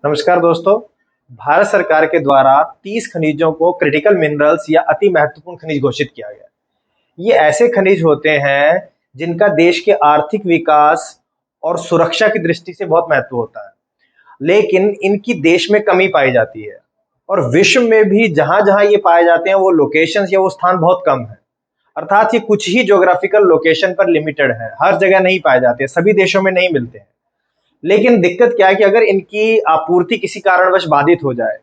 नमस्कार दोस्तों। भारत सरकार के द्वारा 30 खनिजों को क्रिटिकल मिनरल्स या अति महत्वपूर्ण खनिज घोषित किया गया। ये ऐसे खनिज होते हैं जिनका देश के आर्थिक विकास और सुरक्षा की दृष्टि से बहुत महत्व होता है, लेकिन इनकी देश में कमी पाई जाती है और विश्व में भी जहां जहां ये पाए जाते हैं वो लोकेशंस या वो स्थान बहुत कम है। अर्थात ये कुछ ही ज्योग्राफिकल लोकेशन पर लिमिटेड है, हर जगह नहीं पाए जाते, सभी देशों में नहीं मिलते हैं। लेकिन दिक्कत क्या है कि अगर इनकी आपूर्ति किसी कारणवश बाधित हो जाए,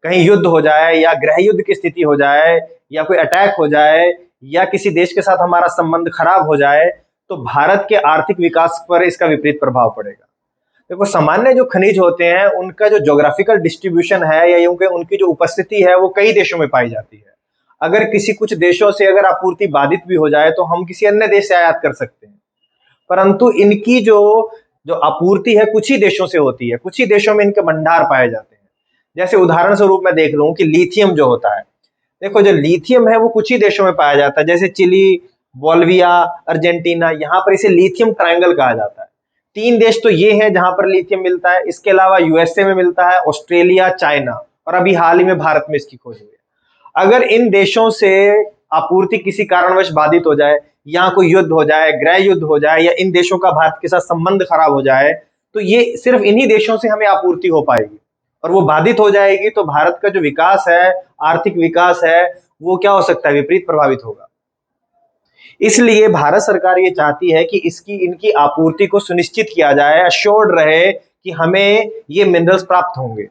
कहीं युद्ध हो जाए या गृह युद्ध की स्थिति हो जाए या कोई अटैक हो जाए या किसी देश के साथ हमारा संबंध खराब हो जाए, तो भारत के आर्थिक विकास पर इसका विपरीत प्रभाव पड़ेगा। देखो, सामान्य जो खनिज होते हैं उनका जो ज्योग्राफिकल डिस्ट्रीब्यूशन है या उनके उनकी जो उपस्थिति है वो कई देशों में पाई जाती है। अगर किसी कुछ देशों से अगर आपूर्ति बाधित भी हो जाए तो हम किसी अन्य देश से आयात कर सकते हैं, परंतु इनकी जो जो आपूर्ति है कुछ ही देशों से होती है, कुछ ही देशों में इनके भंडार पाए जाते हैं। जैसे उदाहरण स्वरूप मैं देख लूं कि लिथियम जो होता है, देखो जो लिथियम है वो कुछ ही देशों में पाया जाता है, जैसे चिली, बोल्विया, अर्जेंटीना, यहाँ पर इसे लिथियम ट्रायंगल कहा जाता है। 3 देश तो ये हैं जहां पर लिथियम मिलता है। इसके अलावा यूएसए में मिलता है, ऑस्ट्रेलिया, चाइना और अभी हाल ही में भारत में इसकी खोज हुई है। अगर इन देशों से आपूर्ति किसी कारणवश बाधित हो जाए, यहाँ कोई युद्ध हो जाए, गृह युद्ध हो जाए या इन देशों का भारत के साथ संबंध खराब हो जाए, तो ये सिर्फ इन्हीं देशों से हमें आपूर्ति हो पाएगी और वो बाधित हो जाएगी तो भारत का जो विकास है, आर्थिक विकास है, वो क्या हो सकता है, विपरीत प्रभावित होगा। इसलिए भारत सरकार ये चाहती है कि इनकी आपूर्ति को सुनिश्चित किया जाए, अश्योर्ड रहे कि हमें ये मिनरल्स प्राप्त होंगे।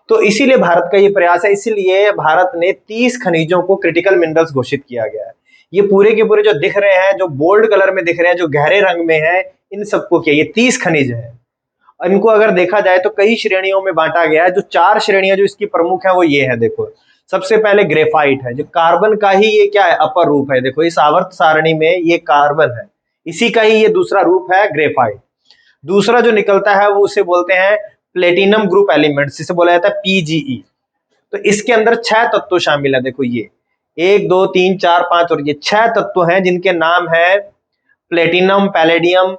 तो इसीलिए भारत का ये प्रयास है, इसीलिए भारत ने 30 खनिजों को क्रिटिकल मिनरल्स घोषित किया गया है। ये पूरे के पूरे जो दिख रहे हैं, जो बोल्ड कलर में दिख रहे हैं, जो गहरे रंग में है, इन सबको क्या, ये 30 खनिज है। इनको अगर देखा जाए तो कई श्रेणियों में बांटा गया है। जो 4 श्रेणियां जो इसकी प्रमुख है वो ये है। देखो, सबसे पहले ग्रेफाइट है, जो कार्बन का ही ये क्या है, अपर रूप है। देखो, इस आवर्त सारणी में ये कार्बन है, इसी का ही ये दूसरा रूप है ग्रेफाइट। दूसरा जो निकलता है वो उसे बोलते हैं प्लेटिनम ग्रुप एलिमेंट्स, जिसे बोला जाता है पीजीई। तो इसके अंदर 6 तत्व शामिल है। देखो, ये 1 2 3 4 5 और ये 6 तत्व हैं जिनके नाम है platinum, palladium,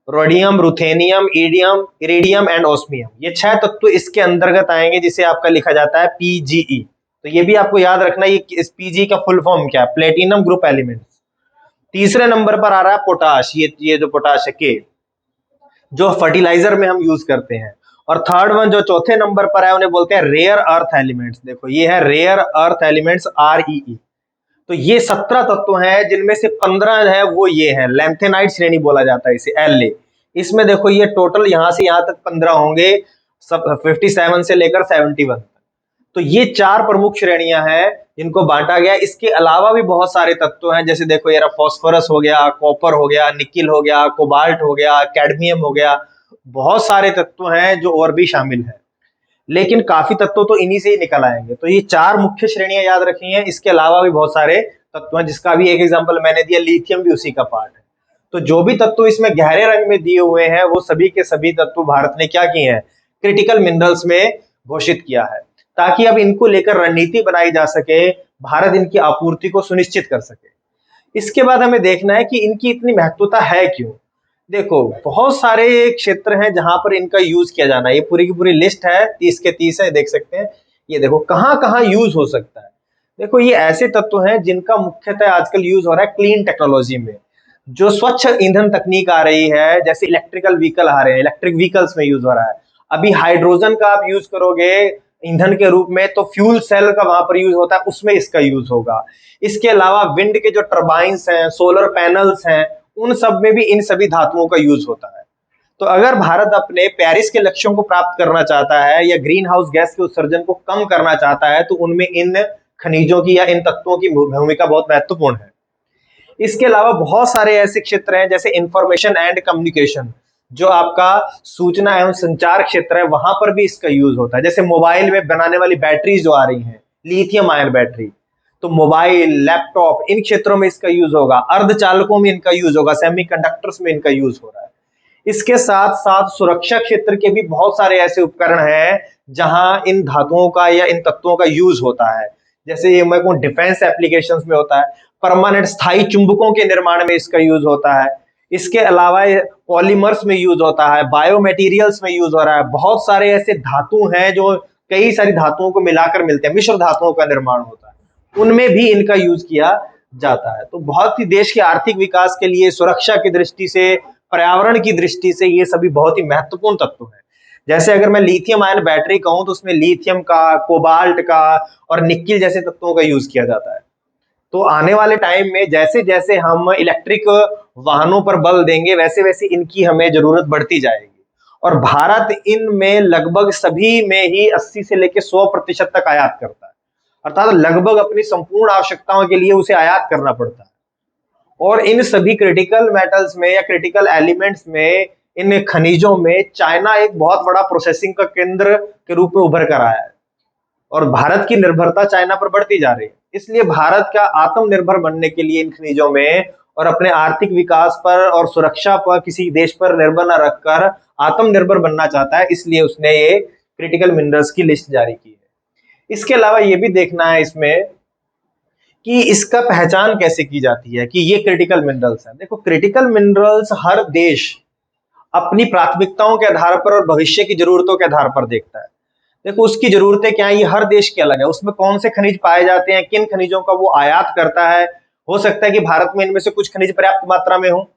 rhodium, ruthenium, iridium and osmium. ये 6 तत्व इसके अंतर्गत आएंगे, जिसे आपका लिखा जाता है पीजीई। तो ये भी आपको याद रखना, ये इस पीजी का फुल फॉर्म क्या है, प्लेटिनम ग्रुप एलिमेंट्स। तीसरे नंबर पर आ रहा है पोटाश, ये जो पोटाश है के, जो फर्टिलाइजर में हम यूज करते हैं। और थर्ड वन जो चौथे नंबर पर है उन्हें बोलते हैं रेयर अर्थ एलिमेंट्स। देखो, ये है रेयर अर्थ एलिमेंट्स, REE। तो ये 17 तत्व हैं जिनमें से 15 है वो ये है लैंथेनाइट श्रेणी बोला जाता है इसे, LA। इसमें देखो ये टोटल यहां से यहां तक 15 होंगे, सब 57 से लेकर 71। तो ये 4 प्रमुख श्रेणियां हैं जिनको बांटा गया। इसके अलावा भी बहुत सारे तत्व हैं, जैसे देखो यार, फॉस्फोरस हो गया, कॉपर हो गया, निकिल हो गया, कोबाल्ट हो गया, कैडमियम हो गया। बहुत सारे तत्व हैं जो और भी शामिल हैं, लेकिन काफी तत्व तो इन्हीं से ही निकल आएंगे। तो ये 4 मुख्य श्रेणियां याद रखी हैं। इसके अलावा भी बहुत सारे तत्व हैं, जिसका भी एक एग्जांपल मैंने दिया, लिथियम भी उसी का पार्ट है। तो जो भी तत्व इसमें गहरे रंग में दिए हुए हैं वो सभी के सभी तत्व भारत ने क्या किए हैं, क्रिटिकल मिनरल्स में घोषित किया है, ताकि अब इनको लेकर रणनीति बनाई जा सके, भारत इनकी आपूर्ति को सुनिश्चित कर सके। इसके बाद हमें देखना है कि इनकी इतनी महत्वता है क्यों। देखो, बहुत सारे क्षेत्र हैं जहां पर इनका यूज किया जाना है। ये पूरी की पूरी लिस्ट है, 30 के 30 है, देख सकते हैं। ये देखो कहां कहां यूज हो सकता है। देखो, ये ऐसे तत्व हैं जिनका मुख्यतः आजकल यूज हो रहा है क्लीन टेक्नोलॉजी में। जो स्वच्छ ईंधन तकनीक आ रही है, जैसे इलेक्ट्रिकल व्हीकल आ रहे हैं, इलेक्ट्रिक व्हीकल्स में यूज हो रहा है। अभी हाइड्रोजन का आप यूज करोगे ईंधन के रूप में तो फ्यूल सेल का वहां पर यूज होता है, उसमें इसका यूज होगा। इसके अलावा विंड के जो टर्बाइंस हैं, सोलर पैनल्स हैं, उन सब में भी इन सभी धातुओं का यूज होता है। तो अगर भारत अपने पेरिस के लक्ष्यों को प्राप्त करना चाहता है या ग्रीन हाउस गैस के उत्सर्जन को कम करना चाहता है, तो उनमें इन खनिजों की या इन तत्वों की भूमिका बहुत महत्वपूर्ण है। इसके अलावा बहुत सारे ऐसे क्षेत्र हैं, जैसे इंफॉर्मेशन एंड कम्युनिकेशन, जो आपका सूचना एवं संचार क्षेत्र है, वहां पर भी इसका यूज होता है। जैसे मोबाइल में बनाने वाली बैटरीज जो आ रही हैं, लिथियम आयन बैटरी, तो मोबाइल, लैपटॉप, इन क्षेत्रों में इसका यूज होगा। अर्धचालकों में इनका यूज होगा, सेमीकंडक्टर्स में इनका यूज हो रहा है। इसके साथ साथ सुरक्षा क्षेत्र के भी बहुत सारे ऐसे उपकरण हैं जहां इन धातुओं का या इन तत्वों का यूज होता है। जैसे ये मैं कहूं डिफेंस एप्लीकेशंस में होता है, परमानेंट स्थायी चुंबकों के निर्माण में इसका यूज होता है। इसके अलावा पॉलीमर्स में यूज होता है, बायो मटेरियल्स में यूज हो रहा है। बहुत सारे ऐसे धातु हैं जो कई सारी धातुओं को मिलाकर मिलते हैं, मिश्र धातुओं का निर्माण होता है, उनमें भी इनका यूज किया जाता है। तो बहुत ही देश के आर्थिक विकास के लिए, सुरक्षा की दृष्टि से, पर्यावरण की दृष्टि से ये सभी बहुत ही महत्वपूर्ण तत्व हैं। जैसे अगर मैं लिथियम आयन बैटरी कहूं तो उसमें लिथियम का, कोबाल्ट का और निकिल जैसे तत्वों का यूज किया जाता है। तो आने वाले टाइम में जैसे जैसे हम इलेक्ट्रिक वाहनों पर बल देंगे, वैसे वैसे इनकी हमें जरूरत बढ़ती जाएगी। और भारत इनमें लगभग सभी में ही 80 से लेकर 100% तक आयात करता है, अर्थात लगभग अपनी संपूर्ण आवश्यकताओं के लिए उसे आयात करना पड़ता है। और इन सभी क्रिटिकल मेटल्स में या क्रिटिकल एलिमेंट्स में, इन खनिजों में चाइना एक बहुत बड़ा प्रोसेसिंग का केंद्र के रूप में उभर कर आया है, और भारत की निर्भरता चाइना पर बढ़ती जा रही है। इसलिए भारत का आत्मनिर्भर बनने के लिए इन खनिजों में और अपने आर्थिक विकास पर और सुरक्षा पर किसी देश पर निर्भर न रखकर आत्मनिर्भर बनना चाहता है, इसलिए उसने ये क्रिटिकल मिनरल्स की लिस्ट जारी की है। इसके अलावा ये भी देखना है इसमें कि इसका पहचान कैसे की जाती है कि ये क्रिटिकल मिनरल्स है। देखो, क्रिटिकल मिनरल्स हर देश अपनी प्राथमिकताओं के आधार पर और भविष्य की जरूरतों के आधार पर देखता है। देखो, उसकी जरूरतें क्या है, ये हर देश की अलग है। उसमें कौन से खनिज पाए जाते हैं, किन खनिजों का वो आयात करता है। हो सकता है कि भारत में इनमें से कुछ खनिज पर्याप्त मात्रा में हो,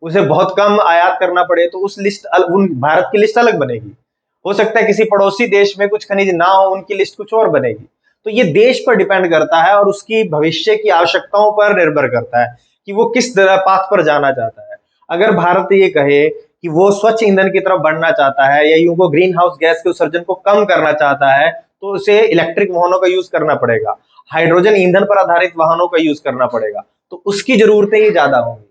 उसे बहुत कम आयात करना पड़े, तो उस लिस्ट उन भारत की लिस्ट अलग बनेगी। हो सकता है किसी पड़ोसी देश में कुछ खनिज ना हो, उनकी लिस्ट कुछ और बनेगी। तो ये देश पर डिपेंड करता है और उसकी भविष्य की आवश्यकताओं पर निर्भर करता है कि वो किस पाथ पर जाना चाहता है। अगर भारत ये कहे कि वो स्वच्छ ईंधन की तरफ बढ़ना चाहता है या यूं को ग्रीन हाउस गैस के उत्सर्जन को कम करना चाहता है, तो उसे इलेक्ट्रिक वाहनों का यूज करना पड़ेगा, हाइड्रोजन ईंधन पर आधारित वाहनों का यूज करना पड़ेगा, तो उसकी जरूरतें ही ज्यादा होंगी।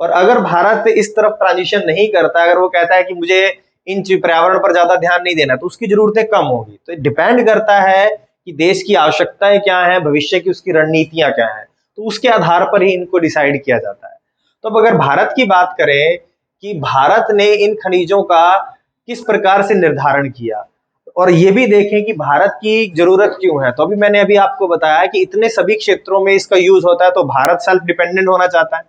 और अगर भारत इस तरफ ट्रांजिशन नहीं करता, अगर वो कहता है कि मुझे इन पर्यावरण पर ज्यादा ध्यान नहीं देना, तो उसकी जरूरतें कम होगी। तो डिपेंड करता है कि देश की आवश्यकताएं क्या है, भविष्य की उसकी रणनीतियां क्या है, तो उसके आधार पर ही इनको डिसाइड किया जाता है। तो अब अगर भारत की बात करें कि भारत ने इन खनिजों का किस प्रकार से निर्धारण किया और ये भी देखें कि भारत की जरूरत क्यों है, तो अभी आपको बताया कि इतने सभी क्षेत्रों में इसका यूज होता है, तो भारत सेल्फ डिपेंडेंट होना चाहता है।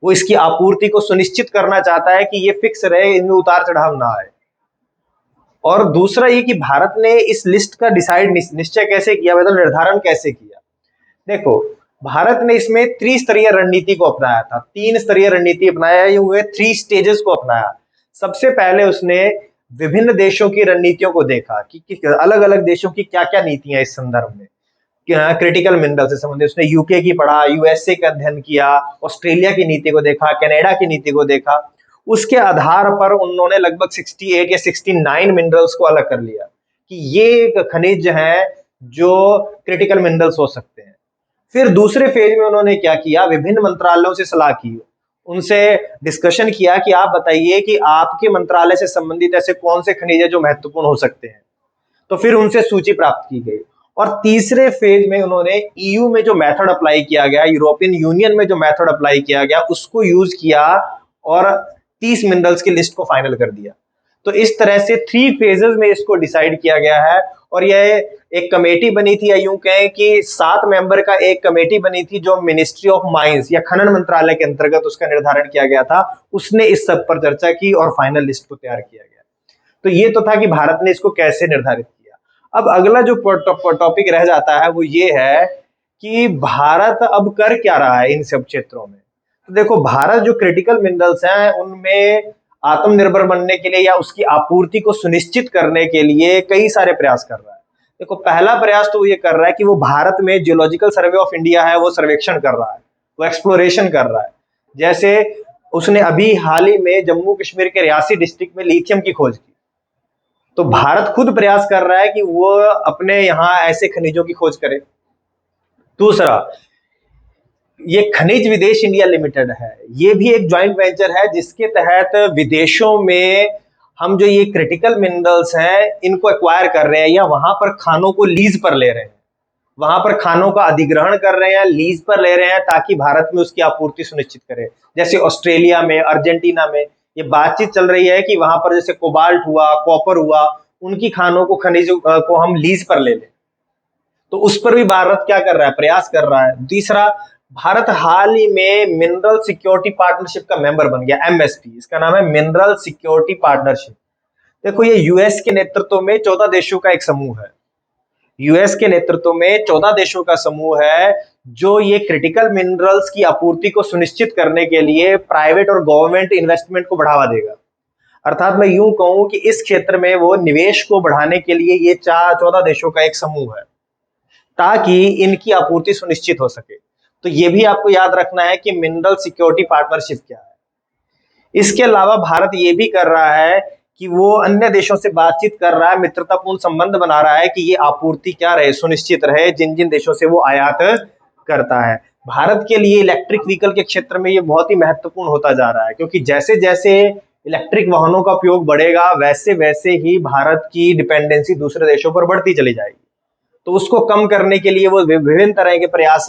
वो इसकी आपूर्ति को सुनिश्चित करना चाहता है कि ये फिक्स रहे, इनमें उतार चढ़ाव ना आए। और दूसरा ये कि भारत ने इस लिस्ट का निश्चय कैसे किया, मतलब निर्धारण कैसे किया। देखो, भारत ने इसमें त्रिस्तरीय रणनीति को अपनाया था, 3 स्तरीय रणनीति अपनाया, ये हुए 3 स्टेजेस को अपनाया। सबसे पहले उसने विभिन्न देशों की रणनीतियों को देखा कि अलग अलग देशों की क्या क्या नीतियां इस संदर्भ में, क्रिटिकल मिनरल से संबंधित। उसने यूके की पढ़ा, यूएसए का अध्ययन किया, ऑस्ट्रेलिया की नीति को देखा, कनाडा की नीति को देखा। उसके आधार पर उन्होंने लगभग 68 या 69 मिनरल्स को अलग कर लिया कि ये खनिज हैं जो क्रिटिकल मिनरल्स हो सकते हैं। फिर दूसरे फेज में उन्होंने क्या किया, विभिन्न मंत्रालयों से सलाह की, उनसे डिस्कशन किया कि आप बताइए कि आपके मंत्रालय से संबंधित ऐसे कौन से खनिज है जो महत्वपूर्ण हो सकते हैं। तो फिर उनसे सूची प्राप्त की गई। और तीसरे फेज में उन्होंने ईयू में जो मेथड अप्लाई किया गया, यूरोपियन यूनियन में जो मेथड अप्लाई किया गया, उसको यूज किया और 30 मिनरल्स की लिस्ट को फाइनल कर दिया। तो इस तरह से 3 फेजेस में इसको डिसाइड किया गया है। और यह एक कमेटी बनी थी, या यूं कहें कि 7 मेंबर का एक कमेटी बनी थी जो मिनिस्ट्री ऑफ माइंस या खनन मंत्रालय के अंतर्गत उसका निर्धारण किया गया था। उसने इस सब पर चर्चा की और फाइनल लिस्ट को तैयार किया गया। तो ये तो था कि भारत ने इसको कैसे निर्धारित किया। अब अगला जो टॉपिक रह जाता है वो ये है कि भारत अब कर क्या रहा है इन सब क्षेत्रों में। तो देखो, भारत जो क्रिटिकल मिनरल्स हैं उनमें आत्मनिर्भर बनने के लिए या उसकी आपूर्ति को सुनिश्चित करने के लिए कई सारे प्रयास कर रहा है। देखो, पहला प्रयास तो ये कर रहा है कि वो भारत में जियोलॉजिकल सर्वे ऑफ इंडिया है, वो सर्वेक्षण कर रहा है, वो एक्सप्लोरेशन कर रहा है। जैसे उसने अभी हाल ही में जम्मू कश्मीर के रियासी डिस्ट्रिक्ट में लिथियम की खोज की। तो भारत खुद प्रयास कर रहा है कि वो अपने यहाँ ऐसे खनिजों की खोज करे। दूसरा, ये खनिज विदेश इंडिया लिमिटेड है, ये भी एक जॉइंट वेंचर है जिसके तहत विदेशों में हम जो ये क्रिटिकल मिनरल्स हैं इनको एक्वायर कर रहे हैं या वहां पर खानों को लीज पर ले रहे हैं, वहां पर खानों का अधिग्रहण कर रहे हैं, लीज पर ले रहे हैं ताकि भारत में उसकी आपूर्ति सुनिश्चित करें। जैसे ऑस्ट्रेलिया में, अर्जेंटीना में ये बातचीत चल रही है कि वहां पर जैसे कोबाल्ट हुआ, कॉपर हुआ, उनकी खानों को, खनिज को हम लीज पर ले लें। तो उस पर भी भारत क्या कर रहा है, प्रयास कर रहा है। तीसरा, भारत हाल ही में मिनरल सिक्योरिटी पार्टनरशिप का मेंबर बन गया, एमएसपी, इसका नाम है मिनरल सिक्योरिटी पार्टनरशिप। देखो, ये यूएस के नेतृत्व में 14 देशों का एक समूह है। यूएस के नेतृत्व में 14 देशों का समूह है जो ये क्रिटिकल मिनरल्स की आपूर्ति को सुनिश्चित करने के लिए प्राइवेट और गवर्नमेंट इन्वेस्टमेंट को बढ़ावा देगा। अर्थात मैं यूं कहूं कि इस क्षेत्र में वो निवेश को बढ़ाने के लिए ये 14 देशों का एक समूह है, ताकि इनकी आपूर्ति सुनिश्चित हो सके। तो ये भी आपको याद रखना है कि मिनरल सिक्योरिटी पार्टनरशिप क्या है। इसके अलावा भारत ये भी कर रहा है कि वो अन्य देशों से बातचीत कर रहा है, मित्रतापूर्ण संबंध बना रहा है कि ये आपूर्ति क्या रहे, सुनिश्चित रहे, जिन जिन देशों से वो आयात करता है। भारत के लिए इलेक्ट्रिक व्हीकल के क्षेत्र में ये बहुत ही महत्वपूर्ण होता जा रहा है, क्योंकि जैसे जैसे इलेक्ट्रिक वाहनों का उपयोग बढ़ेगा वैसे वैसे ही भारत की डिपेंडेंसी दूसरे देशों पर बढ़ती चली जाएगी। तो उसको कम करने के लिए वो विभिन्न तरह के प्रयास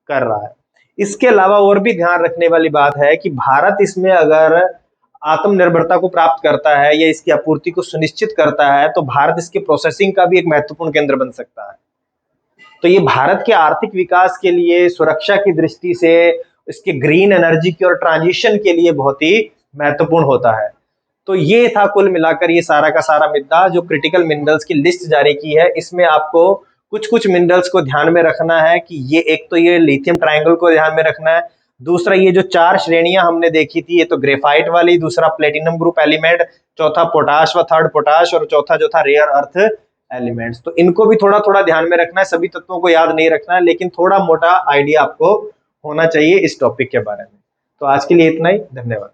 कर रहा है। इसके अलावा और भी ध्यान रखने वाली बात है कि भारत इसमें अगर आत्मनिर्भरता को प्राप्त करता है या इसकी आपूर्ति को सुनिश्चित करता है तो भारत इसके प्रोसेसिंग का भी एक महत्वपूर्ण केंद्र बन सकता है। तो ये भारत के आर्थिक विकास के लिए, सुरक्षा की दृष्टि से, इसके ग्रीन एनर्जी की और ट्रांजिशन के लिए बहुत ही महत्वपूर्ण होता है। तो ये था कुल मिलाकर ये सारा का सारा मुद्दा जो क्रिटिकल मिनरल्स की लिस्ट जारी की है। इसमें आपको कुछ कुछ मिनरल्स को ध्यान में रखना है कि ये एक तो ये लिथियम ट्रायंगल को ध्यान में रखना है। दूसरा, ये जो 4 श्रेणियां हमने देखी थी, ये तो ग्रेफाइट वाली, दूसरा प्लेटिनम ग्रुप एलिमेंट, चौथा पोटाश व थर्ड पोटाश, और चौथा जो था रेयर अर्थ एलिमेंट्स। तो इनको भी थोड़ा थोड़ा ध्यान में रखना है, सभी तत्वों को याद नहीं रखना है, लेकिन थोड़ा मोटा आइडिया आपको होना चाहिए इस टॉपिक के बारे में। तो आज के लिए इतना ही, धन्यवाद।